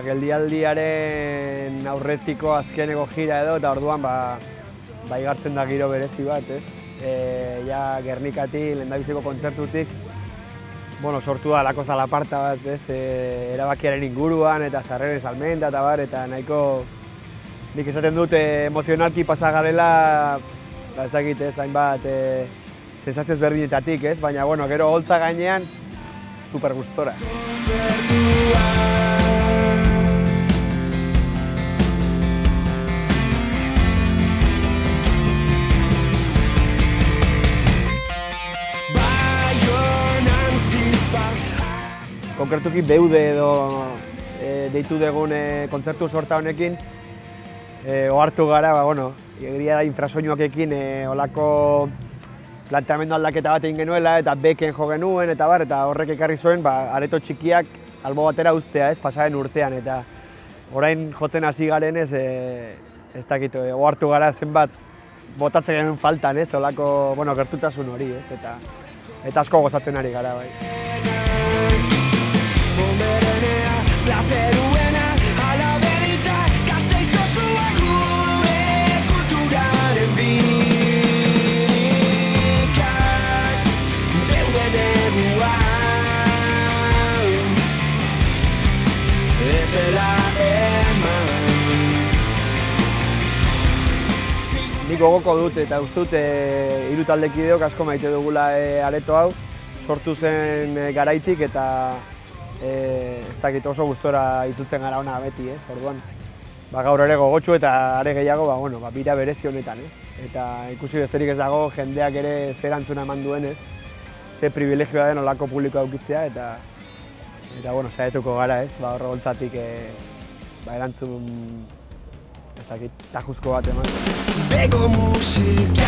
geldialdiaren aurretiko azkeneko gira edo, eta orduan igartzen da giro berezi bat, ez? Ja Gernikatik, lehendabiziko kontzertutik, sortu da lako zalaparta bat, ez? Erabakiaren inguruan eta sarreren salmenta eta bar, eta nahiko nik esaten dut emozionalki pasa garela, ez dakit, ez, hainbat sensazio ezberdinetatik, ez? Baina, gero holtza gainean, super gustora. Konkretuki Beude edo deitu dugun kontzertu sorta honekin ohartu gara, egia da infrasoinuakekin olako planteamendu aldaketa bat egin genuela eta beken jo genuen eta bar, eta horrek ekarri zuen areto txikiak albo batera uztea, ez, pasaren urtean, eta orain jotzen hasi garen ez dakit, ohartu gara zenbat botatzen genuen faltan, ez, olako, gertutasun hori, ez, eta asko gozatzen ari gara, bai. Nik gogoko dut eta uste dut hiru taldekideok asko maite dugula areto hau, sortu zen garaitik eta ez dakit oso gustora itzutzen gara ona beti, ez? Orduan, gaur ere gogotsu eta are gehiago, bira berezi honetan, ez? Eta ikusi besterik ez dago jendeak ere zer erantzuna eman duen, ez? Ze privilegioa den olako publikoa aukitzea eta saietuko gara, ez? Horre holtzatik erantzun ez dakit tajuzko bat eman. Bego musika